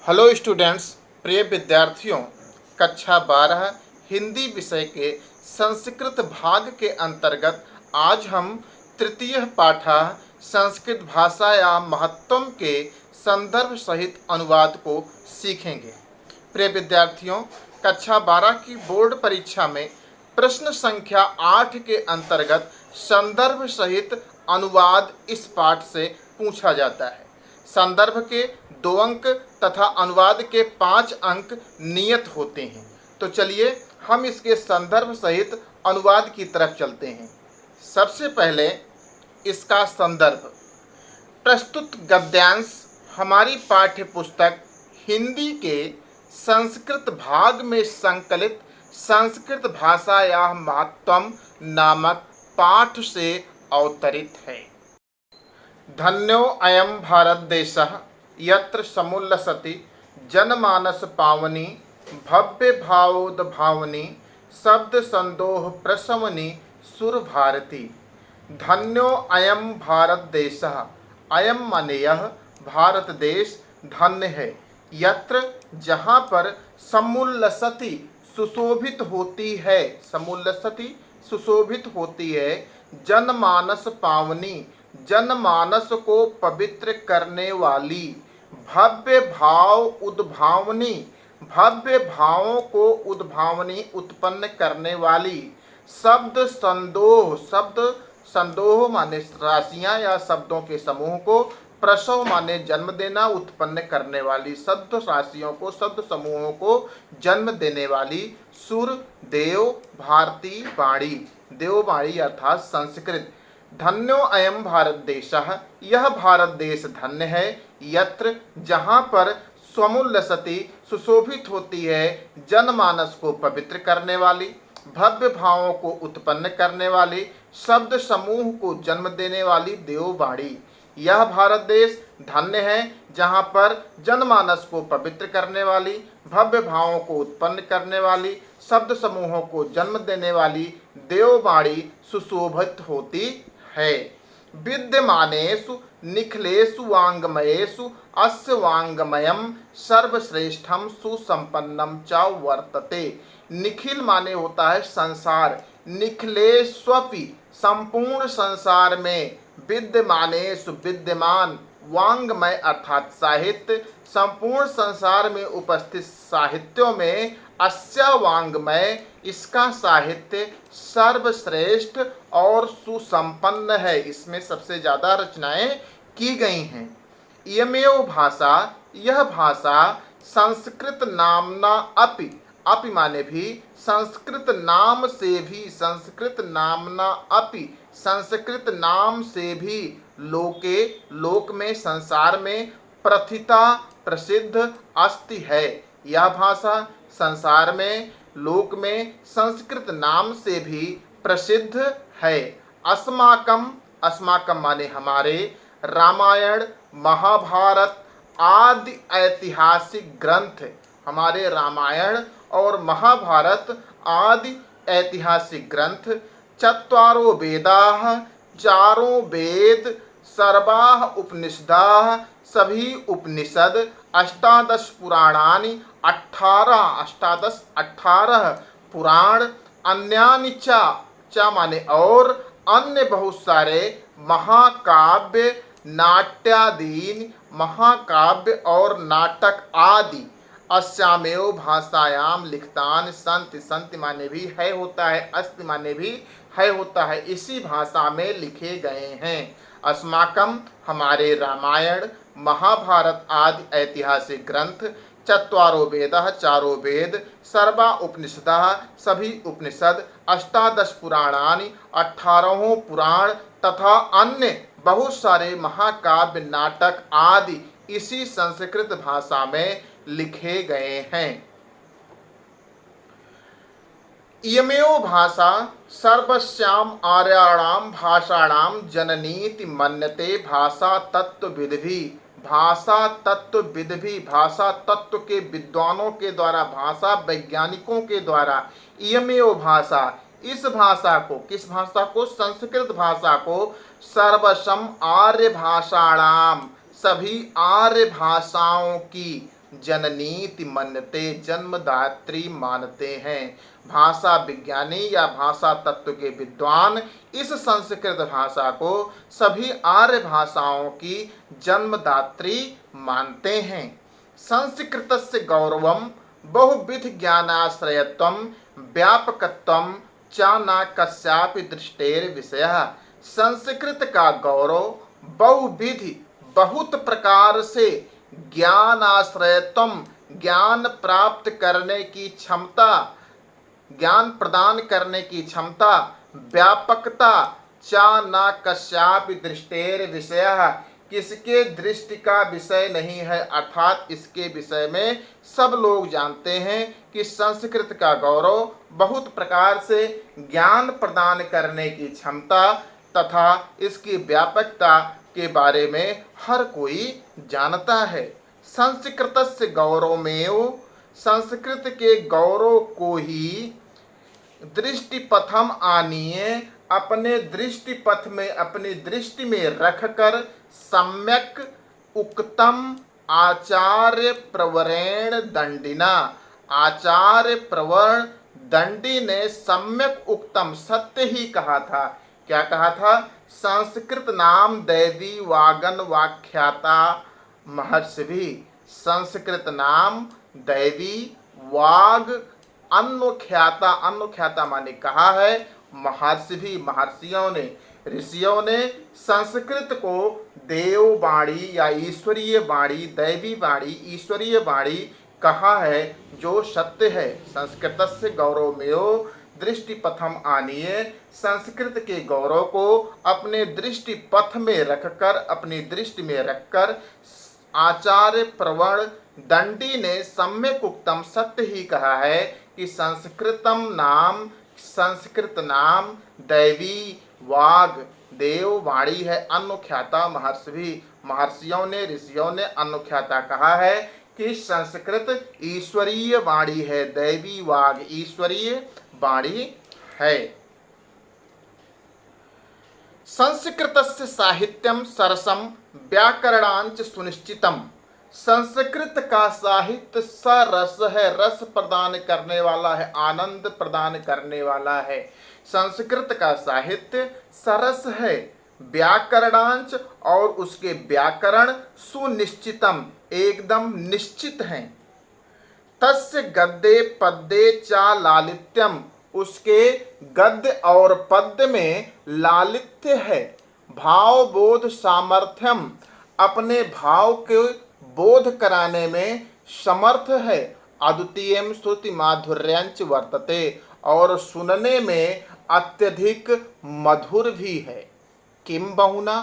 Hello students, प्रिय विद्यार्थियों। कक्षा 12 हिंदी विषय के संस्कृत भाग के अंतर्गत आज हम तृतीय पाठा संस्कृत भाषा या महत्वम के संदर्भ सहित अनुवाद को सीखेंगे। प्रिय विद्यार्थियों, कक्षा 12 की बोर्ड परीक्षा में प्रश्न संख्या 8 के अंतर्गत संदर्भ सहित अनुवाद इस पाठ से पूछा जाता है। संदर्भ के 2 अंक तथा अनुवाद के 5 अंक नियत होते हैं। तो चलिए हम इसके संदर्भ सहित अनुवाद की तरफ चलते हैं। सबसे पहले इसका संदर्भ। प्रस्तुत गद्यांश हमारी पाठ्य पुस्तक हिंदी के संस्कृत भाग में संकलित संस्कृत भाषा या महत्वम नामक पाठ से अवतरित है। धन्यो अयं भारत देशः यत्र समुल्लसति जनमानस पावनी भव्य भावोद्भावनी शब्द संदोह प्रशमनी सुर भारती। धन्यो अयं भारत देशः, अयम माने यह, भारत देश धन्य है। यत्र जहाँ पर समुल्लसति सुशोभित होती है, समुल्लसति सुशोभित होती है, जनमानस पावनी जनमानस को पवित्र करने वाली, भव्य भाव उद्भावनी भव्य भावों को उद्भावनी उत्पन्न करने वाली, शब्द संदोह माने राशियां या शब्दों के समूह को, प्रसव माने जन्म देना उत्पन्न करने वाली, शब्द राशियों को शब्द समूहों को जन्म देने वाली, सुर देव भारती वाणी देववाणी अर्थात संस्कृत। धन्यो अयम भारत देशः, यह भारत देश धन्य है। यत्र जहाँ पर समुल्लसति सुशोभित होती है, जनमानस को पवित्र करने वाली, भव्य भावों को उत्पन्न करने वाली, शब्द समूह को जन्म देने वाली देववाणी। यह भारत देश धन्य है जहाँ पर जनमानस को पवित्र करने वाली, भव्य भावों को उत्पन्न करने वाली, शब्द समूहों को जन्म देने वाली देववाणी सुशोभित होती है। विद्यमानेषु निखिलेषु वाङ्मयेषु अस्य वाङ्मयम् सर्वश्रेष्ठम सुसंपन्नम च वर्तते। निखिल माने होता है संसार, निखिलेष्वपि संपूर्ण संसार में, विद्यमानेषु विद्यमान, वाङ्मय अर्थात साहित्य, संपूर्ण संसार में उपस्थित साहित्यों में, अस्य वाङ्मय इसका साहित्य सर्वश्रेष्ठ और सुसंपन्न है, इसमें सबसे ज़्यादा रचनाएं की गई हैं। इयमेव भाषा, यह भाषा संस्कृत नामना अपि, अपि माने भी, संस्कृत नाम से भी, संस्कृत नामना अपि संस्कृत नाम से भी, लोके लोक में संसार में, प्रथिता प्रसिद्ध अस्ति है। यह भाषा संसार में लोक में संस्कृत नाम से भी प्रसिद्ध है। अस्माकम, अस्माकम माने हमारे, रामायण महाभारत आदि ऐतिहासिक ग्रंथ, हमारे रामायण और महाभारत आदि ऐतिहासिक ग्रंथ, चत्वारो वेदाः चारों वेद, सर्वाः उपनिषदाः सभी उपनिषद, अष्टादश पुराणानि 18 पुराण, अन्यानि च माने और, अन्य बहुत सारे, महाकाव्य नाट्यादीन महाकाव्य और नाटक आदि, अस्यामेव भाषायाम लिखतान संति, संति माने भी है होता है, अस्ति माने भी है होता है, इसी भाषा में लिखे गए हैं। अस्माकम हमारे रामायण महाभारत आदि ऐतिहासिक ग्रंथ, चत्वारो वेदाः चारों वेद, सर्वा उपनिषदाः सभी उपनिषद, अष्टादश पुराणानि 18 पुराण तथा अन्य बहुत सारे महाकाव्य नाटक आदि इसी संस्कृत भाषा में लिखे गए हैं। इयमेव भाषा सर्वस्याम आर्याणाम भाषाणाम जननीति मन्यते। भाषा तत्वविद्भिः, भाषा तत्वविद्भिः भाषा तत्व के विद्वानों के द्वारा, भाषा वैज्ञानिकों के द्वारा, इयमेव भाषा इस भाषा को, किस भाषा को, संस्कृत भाषा को, सर्वसम आर्य भाषाणाम सभी आर्य भाषाओं की, जननीति मन्यते, जन्मदात्री मानते हैं। भाषा विज्ञानी या भाषा तत्व के विद्वान इस संस्कृत भाषा को सभी आर्य भाषाओं की जन्मदात्री मानते हैं। संस्कृतस्य गौरवं बहुविध ज्ञानाश्रयत्वं व्यापकत्वं च न कस्यापि दृष्टेर विषयः। संस्कृत का गौरव बहुविधि, बहुत प्रकार से, ज्ञान आश्रयत्वम, ज्ञान प्राप्त करने की क्षमता, ज्ञान प्रदान करने की क्षमता, व्यापकता, चा न कस्यापि दृष्टेर विषयः, किसके दृष्टि का विषय नहीं है, अर्थात इसके विषय में सब लोग जानते हैं कि संस्कृत का गौरव बहुत प्रकार से ज्ञान प्रदान करने की क्षमता तथा इसकी व्यापकता के बारे में हर कोई जानता है। संस्कृतस्य गौरवमेव, संस्कृत के गौरव को ही दृष्टिपथम आनीय, अपने दृष्टिपथ में, अपनी दृष्टि में रखकर सम्यक उक्तम आचार्य प्रवरेण दंडिना, आचार्य प्रवर्ण दंडी ने सम्यक उक्तम, सत्य ही कहा था। क्या कहा था? संस्कृत नाम दैवी वागन वाख्याता महर्षि, संस्कृत नाम दैवी वाग अन्वख्याता, अन्वख्याता माने कहा है महर्षि, महर्षियों ने, ऋषियों ने संस्कृत को देववाणी या ईश्वरीय वाणी, दैवी वाणी, ईश्वरीय वाणी कहा है, जो सत्य है। संस्कृतस्य गौरवमेव दृष्टिपथम आनीय, संस्कृत के गौरव को अपने दृष्टिपथ में रखकर, अपनी दृष्टि में रखकर आचार्य प्रवण दंडी ने सम्यक उक्तम, सत्य ही कहा है कि संस्कृतम नाम, संस्कृत नाम दैवी वाग, देव वाणी है, अन्वख्याता महर्षि, महर्षियों ने, ऋषियों ने अन्वख्याता कहा है कि संस्कृत ईश्वरीय वाणी है, दैवी वाग ईश्वरीय वाणी है। संस्कृतस्य साहित्यम सरसम व्याकरणांच सुनिश्चितम, संस्कृत का साहित्य सरस है, रस प्रदान करने वाला है, आनंद प्रदान करने वाला है। संस्कृत का साहित्य सरस है, व्याकरणांच, और उसके व्याकरण सुनिश्चितम, एकदम निश्चित हैं। तस्य गद्ये पद्ये चा लालित्यम, उसके गद्य और पद्य में लालित्य है। भाव बोध सामर्थ्यम, अपने भाव के बोध कराने में समर्थ है। अद्वितीयम श्रुति माधुर्यांच वर्तते, और सुनने में अत्यधिक मधुर भी है। किम बहुना,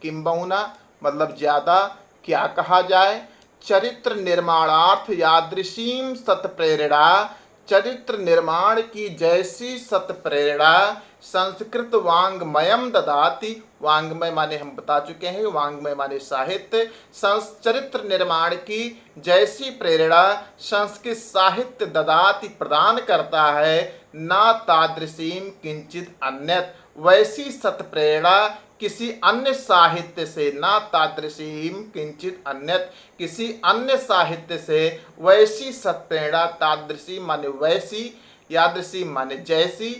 किम बहुना मतलब ज्यादा, क्या कहा जाए। चरित्र निर्माणार्थ यादृशीम सत प्रेरणा, चरित्र निर्माण की जैसी सत प्रेरणा संस्कृत वांग्मयम ददाति, वांग्मय माने हम बता चुके हैं, वांग्मय माने साहित्य, चरित्र निर्माण की जैसी प्रेरणा संस्कृत साहित्य ददाति प्रदान करता है, ना तादृशीम किंचित अन्यत, वैसी सत प्रेरणा किसी अन्य साहित्य से, ना तादृशीम किंचित अन्यत, किसी अन्य साहित्य से वैसी सत्प्रेरणा, तादृशी माने वैसी, यादृशी माने जैसी,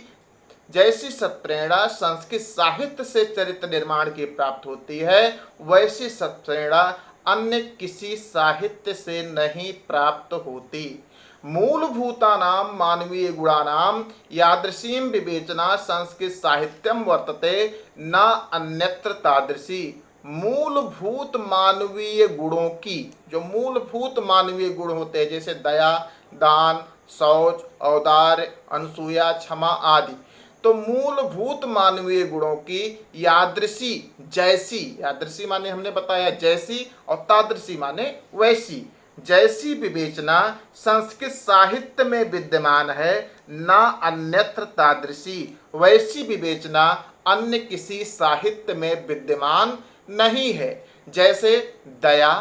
जैसी सत्प्रेरणा संस्कृत साहित्य से चरित्र निर्माण की प्राप्त होती है, वैसी सत्प्रेरणा अन्य किसी साहित्य से नहीं प्राप्त होती। मूलभूतानां मानवीय गुणानां यादृशीं विवेचना संस्कृत साहित्यम वर्तते, न अन्यत्र तादृशी। मूलभूत मानवीय गुणों की, जो मूलभूत मानवीय गुण होते हैं, जैसे दया, दान, शौच, औदार्य, अनसूया, क्षमा आदि, तो मूलभूत मानवीय गुणों की यादृशी, जैसी, यादृशी माने हमने बताया जैसी, और तादृशी माने वैसी, जैसी विवेचना संस्कृत साहित्य में विद्यमान है, न अन्यत्र तादृशी, वैसी विवेचना अन्य किसी साहित्य में विद्यमान नहीं है। जैसे दया,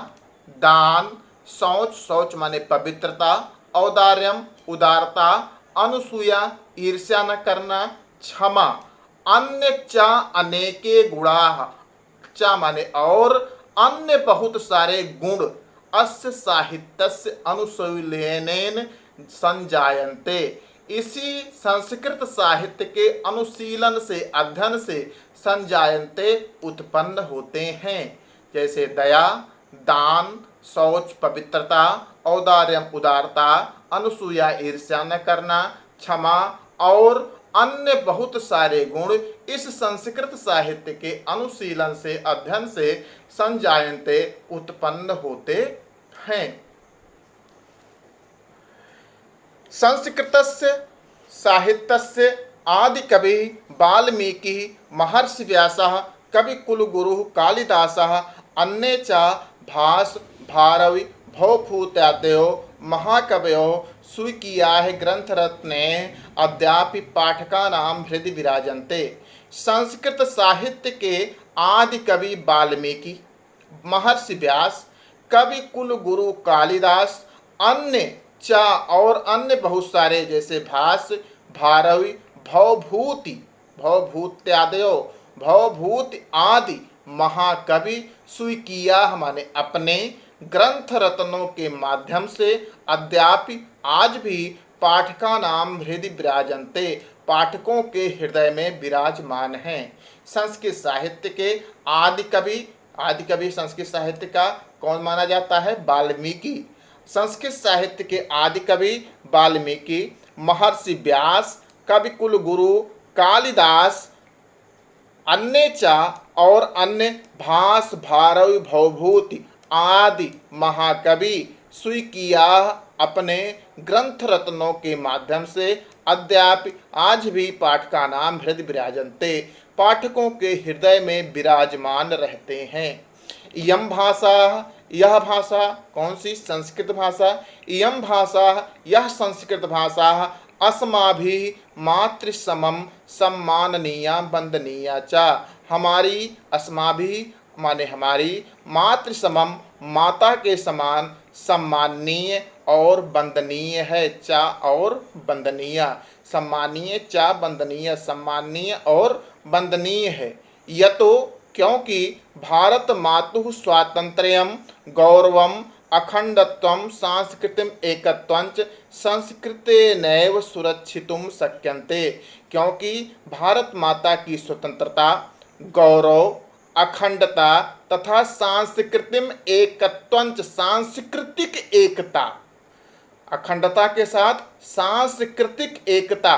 दान, शौच, शौच माने पवित्रता, औदार्यम उदारता, अनसूया ईर्ष्या न करना, क्षमा, अन्य चा अनेके गुणा, चा माने और, अन्य बहुत सारे गुण, अस्य साहित्यस्य अनुशीलनेन संजायन्ते। इसी संस्कृत साहित्य के अनुशीलन से, अध्ययन से संजायन्ते उत्पन्न होते हैं। जैसे दया, दान, शौच पवित्रता, औदार्यम उदारता, अनुसूया ईर्ष्या न करना, क्षमा और अन्य बहुत सारे गुण इस संस्कृत साहित्य के अनुशीलन से, अध्ययन से संजायन्ते उत्पन्न होते हैं। संस्कृतस्य साहित्यस्य आदिकवि वाल्मीकि, महर्षि व्यासः, कविकुलगुरुः कालिदासः, अन्ये च भास, भारवि, भवभूत्यादयो महाकवयो स्वीकीयाः ग्रंथरत्ने अद्यापि पाठकानां हृदि विराजन्ते। संस्कृत साहित्य के आदि कवि वाल्मीकि, महर्षि व्यास, कवि कुल गुरु कालिदास, अन्य च और अन्य बहुत सारे जैसे भास, भारवि, भवभूति, भवभूत्यादयो, भवभूति आदि महाकवि स्वीकिया माने अपने ग्रंथ रत्नों के माध्यम से अद्यापि आज भी पाठका नाम हृदय विराजन्ते, पाठकों के हृदय में विराजमान हैं। संस्कृत साहित्य के आदि कवि संस्कृत साहित्य का कौन माना जाता है? वाल्मीकि। संस्कृत साहित्य के आदि कवि वाल्मीकि, महर्षि व्यास, कविकुल गुरु कालिदास, अन्य चा और अन्य भास, भारवि, भवभूति आदि महाकवि स्वीकिया अपने ग्रंथ रत्नों के माध्यम से अद्यापि आज भी पाठका नाम हृदय विराजन्ते, पाठकों के हृदय में विराजमान रहते हैं। इयं भाषा, यह भाषा कौन सी? संस्कृत भाषा। इयं भाषा, यह संस्कृत भाषा अस्माभिः मातृसमं सम्माननीया वंदनीया च, हमारी अस्माभिः माने हमारी, मातृसमम माता के समान सम्माननीय और वंदनीय है। चा और वंदनीय, सम्मानीय चा वंदनीय, सम्माननीय और वंदनीय है। यतो क्योंकि भारत मातुः स्वातंत्र्यम गौरवम अखंडत्वम सांस्कृतिम एकत्वंच संस्कृतेनैव सुरक्षितुम शक्यन्ते, क्योंकि भारत माता की स्वतंत्रता, गौरव, अखंडता तथा सांस्कृतिम एकत्वंच, सांस्कृतिक एकता, अखंडता के साथ सांस्कृतिक एकता,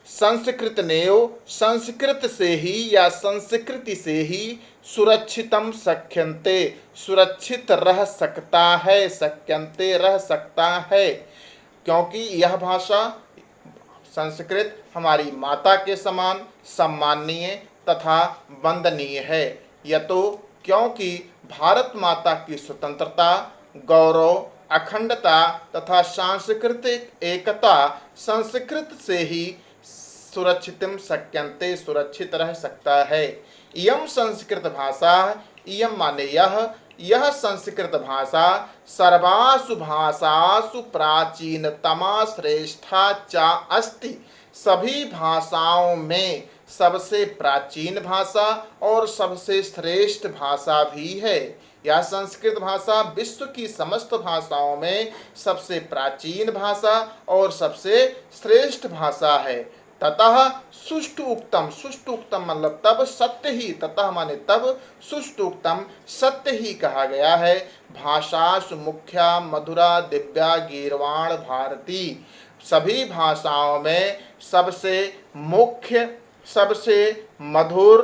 संस्कृत नेव, संस्कृत से ही या संस्कृति से ही सुरक्षितम शक्यन्ते, सुरक्षित रह सकता है, शक्यन्ते रह सकता है, क्योंकि यह भाषा संस्कृत हमारी माता के समान सम्माननीय तथा वंदनीय है। यतो क्योंकि भारत माता की स्वतंत्रता, गौरव, अखंडता तथा सांस्कृतिक एकता संस्कृत से ही सुरक्षितम शक्यन्ते, सुरक्षित रह सकता है। इयं संस्कृत भाषा, इयं माने यह संस्कृत भाषा सर्वासु भाषासु प्राचीनतमा श्रेष्ठा चा अस्ति, सभी भाषाओं में सबसे प्राचीन भाषा और सबसे श्रेष्ठ भाषा भी है। यह संस्कृत भाषा विश्व की समस्त भाषाओं में सबसे प्राचीन भाषा और सबसे श्रेष्ठ भाषा है। ततः सुष्ठु उक्तम, सुष्ठु उक्तम मतलब तब सत्य ही, ततः माने तब, सुष्ठु उक्तम सत्य ही कहा गया है। भाषासु मुख्या मधुरा दिव्या गीर्वाण भारती, सभी भाषाओं में सबसे मुख्य, सबसे मधुर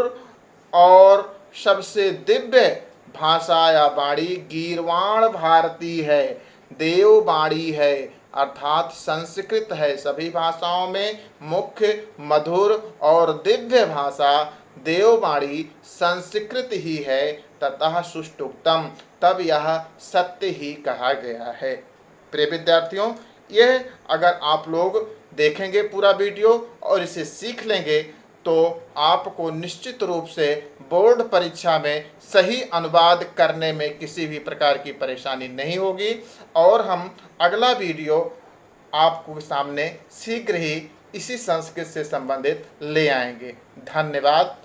और सबसे दिव्य भाषा या वाणी गीर्वाण भारती है, देववाणी है, अर्थात संस्कृत है। सभी भाषाओं में मुख्य, मधुर और दिव्य भाषा देववाणी संस्कृत ही है। ततः सुष्टुक्तम, तब यह सत्य ही कहा गया है। प्रिय विद्यार्थियों, यह अगर आप लोग देखेंगे पूरा वीडियो और इसे सीख लेंगे तो आपको निश्चित रूप से बोर्ड परीक्षा में सही अनुवाद करने में किसी भी प्रकार की परेशानी नहीं होगी। और हम अगला वीडियो आपको सामने शीघ्र ही इसी संस्कृत से संबंधित ले आएंगे। धन्यवाद।